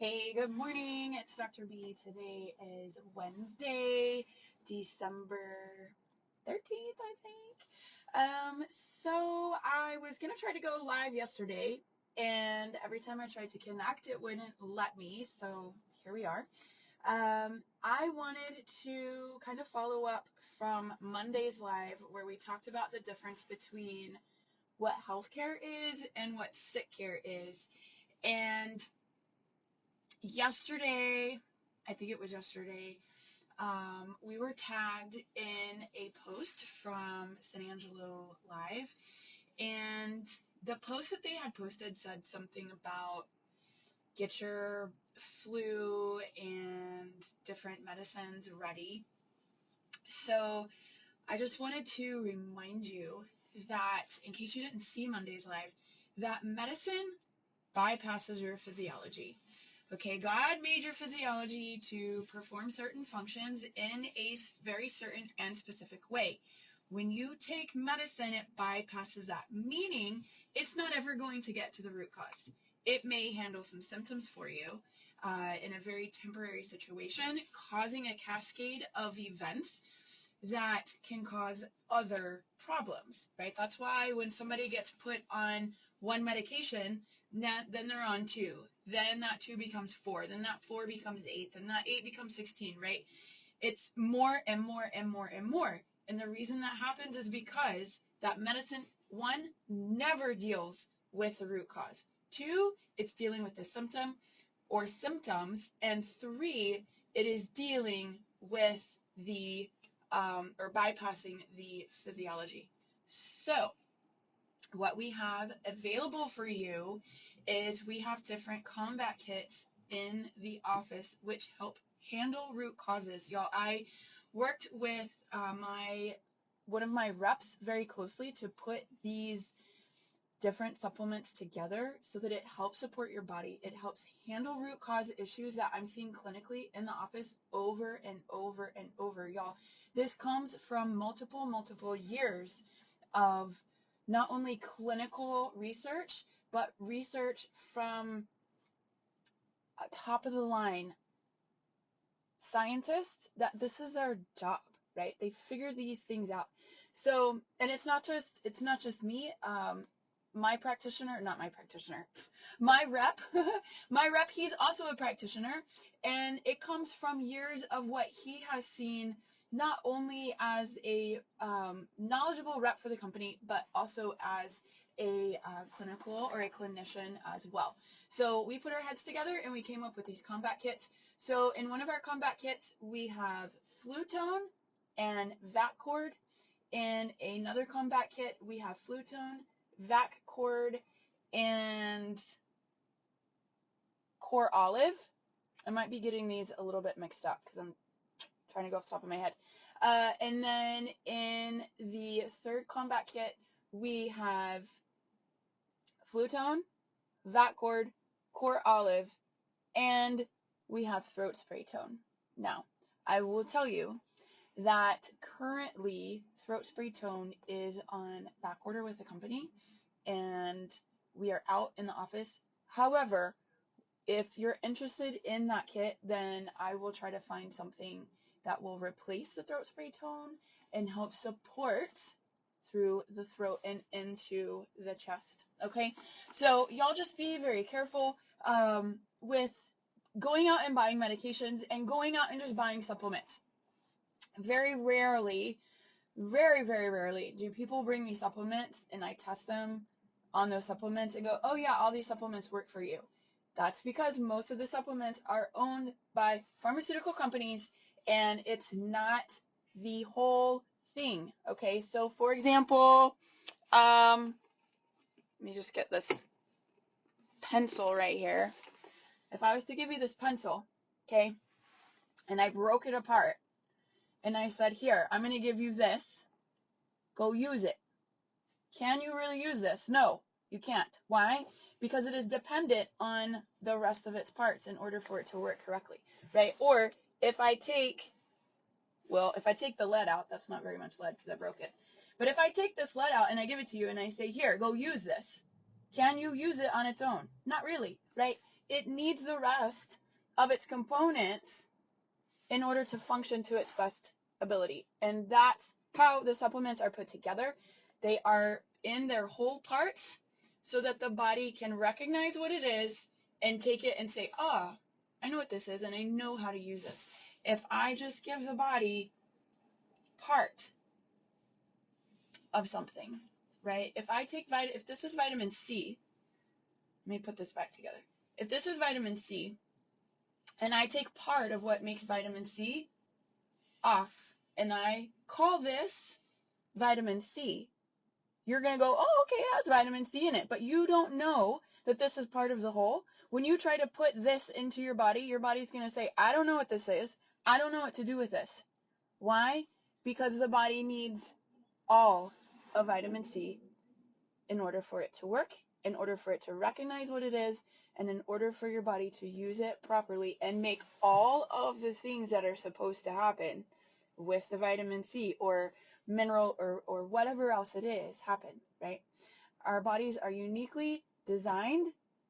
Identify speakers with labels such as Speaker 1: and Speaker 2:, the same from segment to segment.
Speaker 1: Hey, good morning. It's Dr. B. Today is Wednesday, December 13th, I think. So I was going to try to go live yesterday, and every time I tried to connect, it wouldn't let me. So here we are. I wanted to kind of follow up from Monday's live where we talked about the difference between what healthcare is and what sick care is. And yesterday, I think it was yesterday, we were tagged in a post from San Angelo Live, and the post that they had posted said something about get your flu and different medicines ready. So I just wanted to remind you that, in case you didn't see Monday's Live, that medicine bypasses your physiology. Okay, God made your physiology to perform certain functions in a very certain and specific way. When you take medicine, it bypasses that, meaning it's not ever going to get to the root cause. It may handle some symptoms for you in a very temporary situation, causing a cascade of events that can cause other problems, right? That's why when somebody gets put on one medication, then they're on two. Then that two becomes four. Then that four becomes eight. Then that eight becomes 16, right? It's more and more and more and more. And the reason that happens is because that medicine, one, never deals with the root cause. Two, it's dealing with the symptom or symptoms. And three, it is dealing with the or bypassing the physiology. So what we have available for you is we have different combat kits in the office which help handle root causes. Y'all, I worked with one of my reps very closely to put these different supplements together so that it helps support your body. It helps handle root cause issues that I'm seeing clinically in the office over and over and over. Y'all, this comes from multiple years of not only clinical research, but research from top of the line scientists that this is their job, right? They figure these things out. So, and it's not just me. My practitioner, not my practitioner, my rep, he's also a practitioner, and it comes from years of what he has seen, not only as a knowledgeable rep for the company, but also as a clinical or a clinician as well. So we put our heads together and we came up with these combat kits. So in one of our combat kits, we have Flutone and Vaccord. In another combat kit, we have Flutone, Vaccord, and Core Olive. I might be getting these a little bit mixed up because I'm trying to go off the top of my head. And then in the third combat kit, we have Flutone, Vaccord, Core Olive, and we have Throat Spray Tone. Now, I will tell you that currently Throat Spray Tone is on back order with the company, and we are out in the office. However, if you're interested in that kit, then I will try to find something that will replace the Throat Spray Tone and help support through the throat and into the chest. Okay, so y'all just be very careful with going out and buying medications and going out and just buying supplements. Very rarely, very rarely do people bring me supplements and I test them on those supplements and go, oh yeah, all these supplements work for you. That's because most of the supplements are owned by pharmaceutical companies and it's not the whole thing. Okay, so for example, let me just get this pencil right here. If I was to give you this pencil, okay, and I broke it apart and I said, here, I'm going to give you this, go use it. Can you really use this? No, you can't. Why? Because it is dependent on the rest of its parts in order for it to work correctly, right? Or if I take the lead out, that's not very much lead because I broke it. But if I take this lead out and I give it to you and I say, here, go use this, can you use it on its own? Not really, right? it needs the rest of its components in order to function to its best ability. And that's how the supplements are put together. They are in their whole parts so that the body can recognize what it is and take it and say, ah, I know what this is and I know how to use this. If I just give the body part of something, right? If this is vitamin C, let me put this back together. If this is vitamin C, and I take part of what makes vitamin C off, and I call this vitamin C, you're going to go, oh, okay, it has vitamin C in it, but you don't know that this is part of the whole. When you try to put this into your body's going to say, I don't know what this is. I don't know what to do with this. Why? Because the body needs all of vitamin C in order for it to work, in order for it to recognize what it is, and in order for your body to use it properly and make all of the things that are supposed to happen with the vitamin C or mineral or whatever else it is happen, right? Our bodies are uniquely designed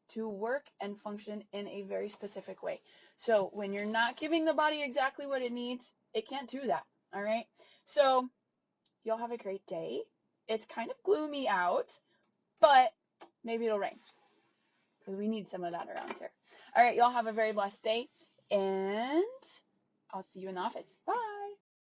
Speaker 1: to work and function in a very specific way. So when you're not giving the body exactly what it needs, it can't do that, all right? So y'all have a great day. It's kind of gloomy out, but maybe it'll rain because we need some of that around here. All right, y'all have a very blessed day, and I'll see you in the office. Bye.